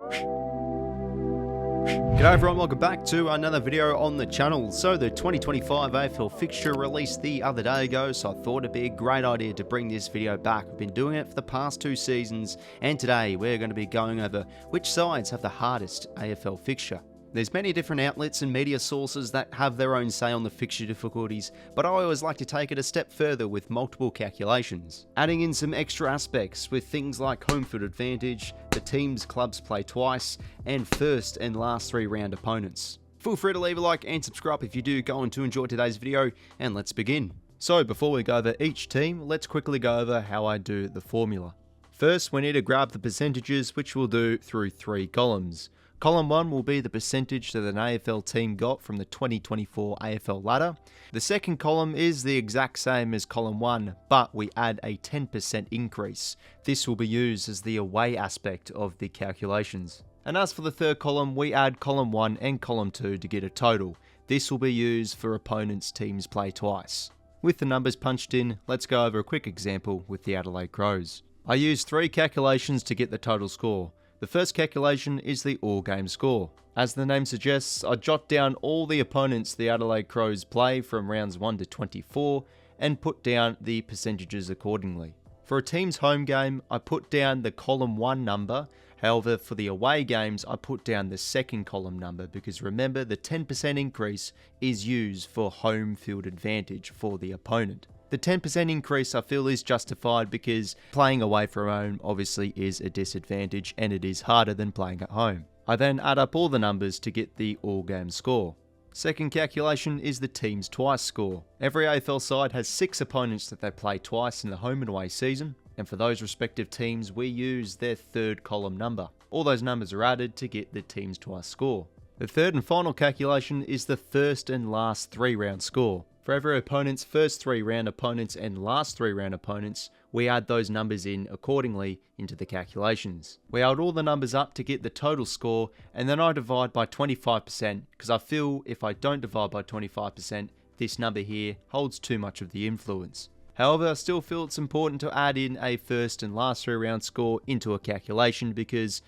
G'day everyone, welcome back to another video on the channel. So the 2025 AFL fixture released the other day ago, so I thought it'd be a great idea to bring this video back. We've been doing it for the past 2 seasons, and today we're going to be going over which sides have the hardest AFL fixture. There's many different outlets and media sources that have their own say on the fixture difficulties, but I always like to take it a step further with multiple calculations, adding in some extra aspects with things like home field advantage, the teams clubs play twice, and first and last 3 round opponents. Feel free to leave a like and subscribe if you do go on to enjoy today's video, and let's begin. So before we go over each team, let's quickly go over how I do the formula. First, we need to grab the percentages, which we'll do through 3 columns. Column 1 will be the percentage that an AFL team got from the 2024 AFL ladder. The second column is the exact same as column 1, but we add a 10% increase. This will be used as the away aspect of the calculations. And as for the third column, we add column 1 and column 2 to get a total. This will be used for opponents' teams play twice. With the numbers punched in, let's go over a quick example with the Adelaide Crows. I used 3 calculations to get the total score. The first calculation is the all-game score. As the name suggests, I jot down all the opponents the Adelaide Crows play from rounds 1 to 24 and put down the percentages accordingly. For a team's home game, I put down the column 1 number. However, for the away games, I put down the second column number because remember, the 10% increase is used for home field advantage for the opponent. The 10% increase I feel is justified because playing away from home obviously is a disadvantage and it is harder than playing at home. I then add up all the numbers to get the all-game score. Second calculation is the team's twice score. Every AFL side has 6 opponents that they play twice in the home and away season, and for those respective teams we use their third column number. All those numbers are added to get the team's twice score. The third and final calculation is the first and last 3 round score. For every opponent's first 3 round opponents and last 3 round opponents, we add those numbers in accordingly into the calculations. We add all the numbers up to get the total score, and then I divide by 25% because I feel if I don't divide by 25%, this number here holds too much of the influence. However, I still feel it's important to add in a first and last 3 round score into a calculation because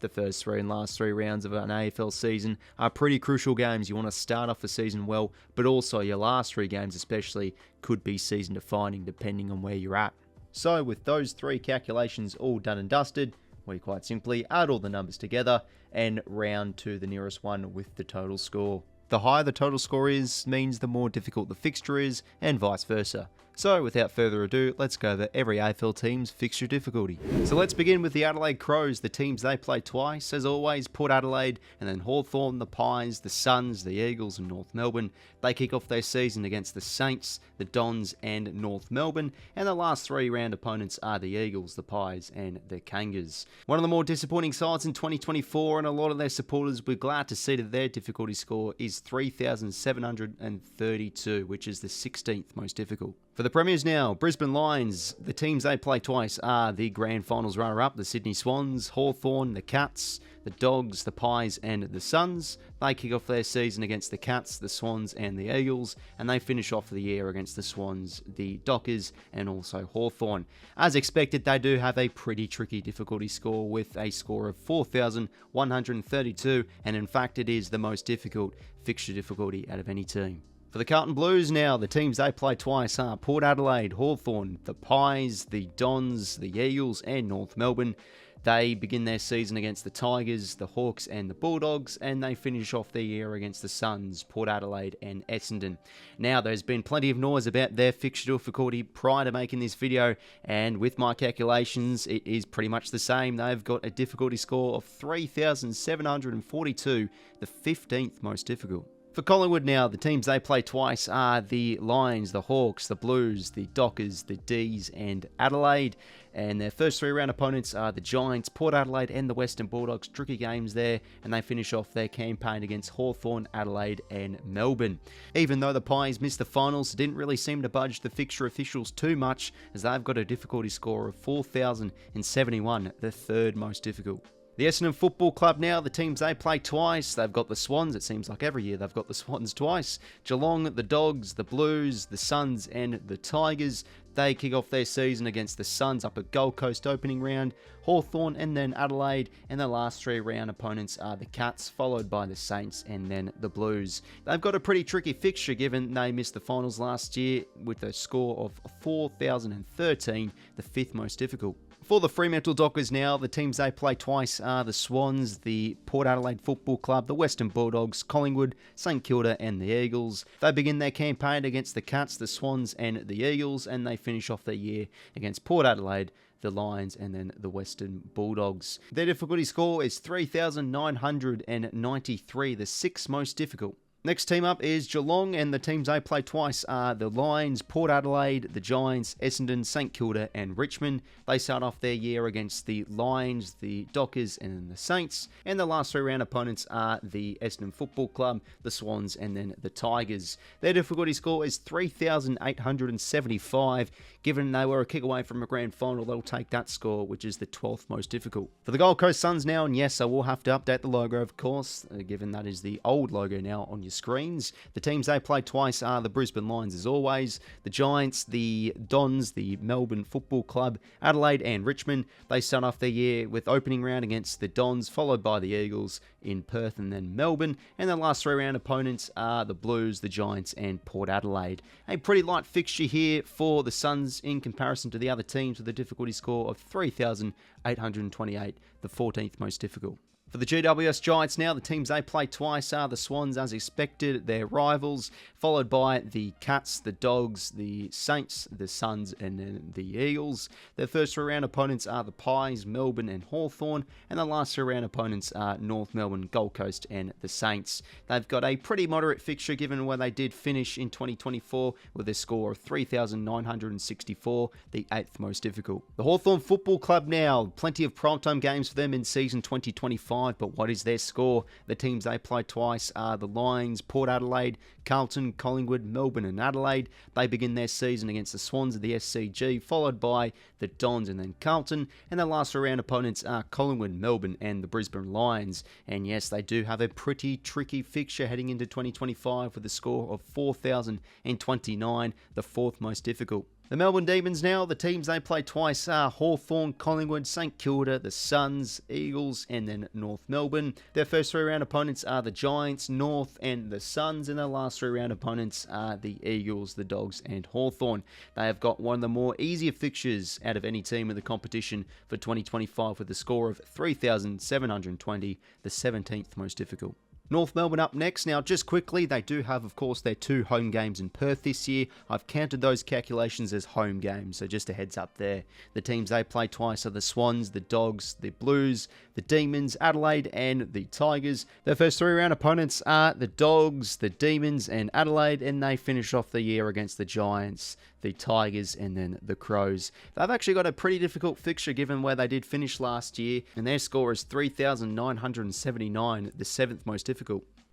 the first 3 and last 3 rounds of an AFL season are pretty crucial games. You want to start off the season well, but also your last 3 games especially could be season defining depending on where you're at. So with those 3 calculations all done and dusted, we quite simply add all the numbers together and round to the nearest one with the total score. The higher the total score is means the more difficult the fixture is, and vice versa. So without further ado, let's go over every AFL team's fixture difficulty. So let's begin with the Adelaide Crows, the teams they play twice. As always, Port Adelaide and then Hawthorn, the Pies, the Suns, the Eagles and North Melbourne. They kick off their season against the Saints, the Dons and North Melbourne. And the last 3 round opponents are the Eagles, the Pies and the Kangas. One of the more disappointing sides in 2024, and a lot of their supporters were glad to see that their difficulty score is 3,732, which is the 16th most difficult. For the Premiers now, Brisbane Lions, the teams they play twice are the Grand Finals runner-up, the Sydney Swans, Hawthorn, the Cats, the Dogs, the Pies and the Suns. They kick off their season against the Cats, the Swans and the Eagles, and they finish off the year against the Swans, the Dockers and also Hawthorn. As expected, they do have a pretty tricky difficulty score with a score of 4,132, and in fact it is the most difficult fixture difficulty out of any team. For the Carlton Blues now, the teams they play twice are Port Adelaide, Hawthorn, the Pies, the Dons, the Eagles and North Melbourne. They begin their season against the Tigers, the Hawks and the Bulldogs, and they finish off their year against the Suns, Port Adelaide and Essendon. Now, there's been plenty of noise about their fixture difficulty prior to making this video, and with my calculations, it is pretty much the same. They've got a difficulty score of 3,742, the 15th most difficult. For Collingwood now, the teams they play twice are the Lions, the Hawks, the Blues, the Dockers, the D's and Adelaide. And their first 3 round opponents are the Giants, Port Adelaide and the Western Bulldogs. Tricky games there, and they finish off their campaign against Hawthorn, Adelaide and Melbourne. Even though the Pies missed the finals, it didn't really seem to budge the fixture officials too much, as they've got a difficulty score of 4,071, the 3rd most difficult. The Essendon Football Club now, the teams they play twice. They've got the Swans, it seems like every year they've got the Swans twice. Geelong, the Dogs, the Blues, the Suns and the Tigers. they kick off their season against the Suns up at Gold Coast opening round, Hawthorn, and then Adelaide, and the last 3 round opponents are the Cats, followed by the Saints and then the Blues. They've got a pretty tricky fixture given they missed the finals last year with a score of 4,013, the 5th most difficult. For the Fremantle Dockers now, the teams they play twice are the Swans, the Port Adelaide Football Club, the Western Bulldogs, Collingwood, St Kilda and the Eagles. They begin their campaign against the Cats, the Swans and the Eagles, and they finish off their year against Port Adelaide, the Lions and then the Western Bulldogs. Their difficulty score is 3,993, the 6th most difficult. Next team up is Geelong, and the teams they play twice are the Lions, Port Adelaide, the Giants, Essendon, St Kilda and Richmond. They start off their year against the Lions, the Dockers and the Saints, and the last 3 round opponents are the Essendon Football Club, the Swans and then the Tigers. Their difficulty score is 3,875. Given they were a kick away from a grand final, they'll take that score, which is the 12th most difficult. For the Gold Coast Suns now, and yes, I will have to update the logo, of course, given that is the old logo now on your screens. The teams they play twice are the Brisbane Lions as always, the Giants, the Dons, the Melbourne Football Club, Adelaide and Richmond. They start off their year with opening round against the Dons, followed by the Eagles in Perth and then Melbourne, and the last 3 round opponents are the Blues, the Giants and Port Adelaide. A pretty light fixture here for the Suns in comparison to the other teams with a difficulty score of 3,828, the 14th most difficult. For the GWS Giants now, the teams they play twice are the Swans, as expected, their rivals, followed by the Cats, the Dogs, the Saints, the Suns, and then the Eagles. Their first 3 round opponents are the Pies, Melbourne, and Hawthorn, and the last 3 round opponents are North Melbourne, Gold Coast, and the Saints. They've got a pretty moderate fixture given where they did finish in 2024 with a score of 3,964, the 8th most difficult. The Hawthorn Football Club now, plenty of primetime games for them in season 2025. But what is their score? The teams they play twice are the Lions, Port Adelaide, Carlton, Collingwood, Melbourne and Adelaide. They begin their season against the Swans of the SCG, followed by the Dons and then Carlton, and the last 3 round opponents are Collingwood, Melbourne and the Brisbane Lions. And yes, they do have a pretty tricky fixture heading into 2025 with a score of 4,029, the 4th most difficult. The Melbourne Demons now, the teams they play twice are Hawthorn, Collingwood, St Kilda, the Suns, Eagles, and then North Melbourne. Their first 3 round opponents are the Giants, North, and the Suns, and their last 3 round opponents are the Eagles, the Dogs, and Hawthorn. They have got one of the more easier fixtures out of any team in the competition for 2025 with a score of 3,720, the 17th most difficult. North Melbourne up next. Now, just quickly, they do have, of course, their 2 home games in Perth this year. I've counted those calculations as home games, so just a heads up there. The teams they play twice are the Swans, the Dogs, the Blues, the Demons, Adelaide, and the Tigers. Their first 3 round opponents are the Dogs, the Demons, and Adelaide, and they finish off the year against the Giants, the Tigers, and then the Crows. They've actually got a pretty difficult fixture given where they did finish last year, and their score is 3,979, the 7th most difficult.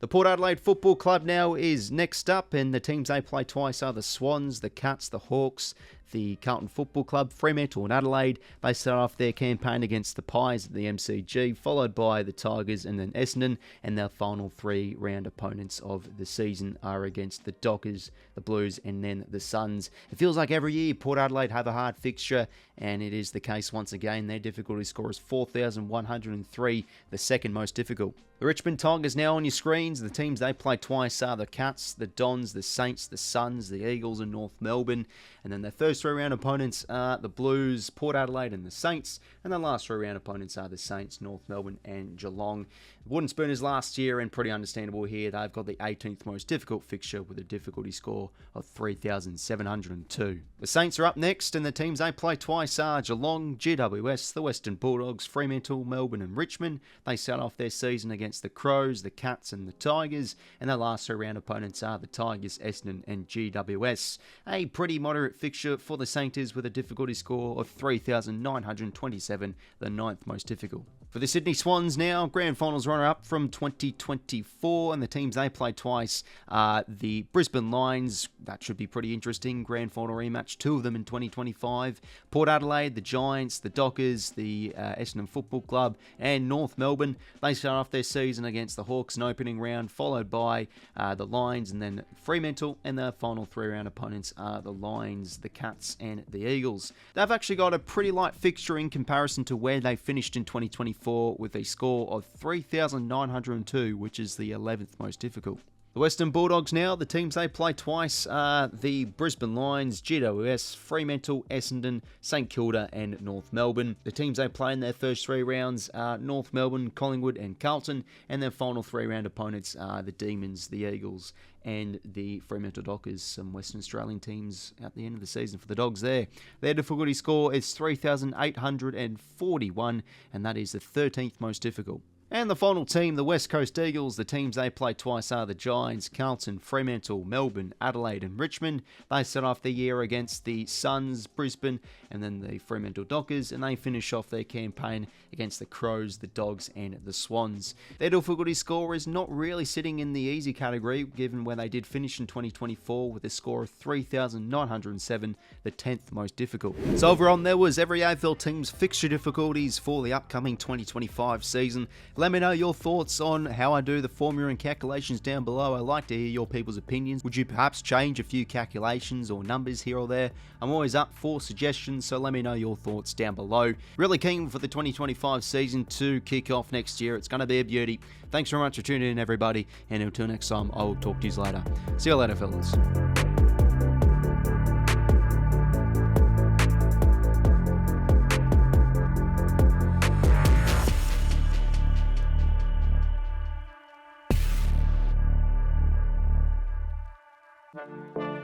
The Port Adelaide Football Club now is next up, and the teams they play twice are the Swans, the Cats, the Hawks, the Carlton Football Club, Fremantle and Adelaide. They start off their campaign against the Pies at the MCG, followed by the Tigers and then Essendon, and their final 3 round opponents of the season are against the Dockers, the Blues and then the Suns. It feels like every year Port Adelaide have a hard fixture, and it is the case once again. Their difficulty score is 4,103, the 2nd most difficult. The Richmond Tigers now on your screens. The teams they play twice are the Cats, the Dons, the Saints, the Suns, the Eagles and North Melbourne. And then their first 3 round opponents are the Blues, Port Adelaide and the Saints. And the last 3 round opponents are the Saints, North Melbourne and Geelong. Wooden Spooners last year, and pretty understandable here. They've got the 18th most difficult fixture with a difficulty score of 3,702. The Saints are up next, and the teams they play twice are Geelong, GWS, the Western Bulldogs, Fremantle, Melbourne and Richmond. They start off their season against the Crows, the Cats and the Tigers, and their last 3 round opponents are the Tigers, Essendon and GWS. A pretty moderate fixture for the Saints with a difficulty score of 3,927, the 9th most difficult. For For the Sydney Swans now, grand finals runner-up from 2024, and the teams they play twice are the Brisbane Lions. That should be pretty interesting. Grand final rematch, 2 of them in 2025. Port Adelaide, the Giants, the Dockers, the Essendon Football Club, and North Melbourne. They start off their season against the Hawks in opening round, followed by the Lions, and then Fremantle, and the final 3-round opponents are the Lions, the Cats, and the Eagles. They've actually got a pretty light fixture in comparison to where they finished in 2024 with a score of 3,902, which is the 11th most difficult. The Western Bulldogs now, the teams they play twice are the Brisbane Lions, GWS, Fremantle, Essendon, St Kilda and North Melbourne. The teams they play in their first 3 rounds are North Melbourne, Collingwood and Carlton, and their final 3-round opponents are the Demons, the Eagles and the Fremantle Dockers, some Western Australian teams at the end of the season for the Dogs there. Their difficulty score is 3,841, and that is the 13th most difficult. And the final team, the West Coast Eagles, the teams they play twice are the Giants, Carlton, Fremantle, Melbourne, Adelaide and Richmond. They start off the year against the Suns, Brisbane and then the Fremantle Dockers, and they finish off their campaign against the Crows, the Dogs and the Swans. Their difficulty score is not really sitting in the easy category given where they did finish in 2024 with a score of 3,907, the 10th most difficult. So overall there was every AFL team's fixture difficulties for the upcoming 2025 season. Let me know your thoughts on how I do the formula and calculations down below. I'd like to hear your people's opinions. Would you perhaps change a few calculations or numbers here or there? I'm always up for suggestions, so let me know your thoughts down below. Really keen for the 2025 season to kick off next year. It's going to be a beauty. Thanks very much for tuning in, everybody, and until next time, I will talk to you later. See you later, fellas. Thank you.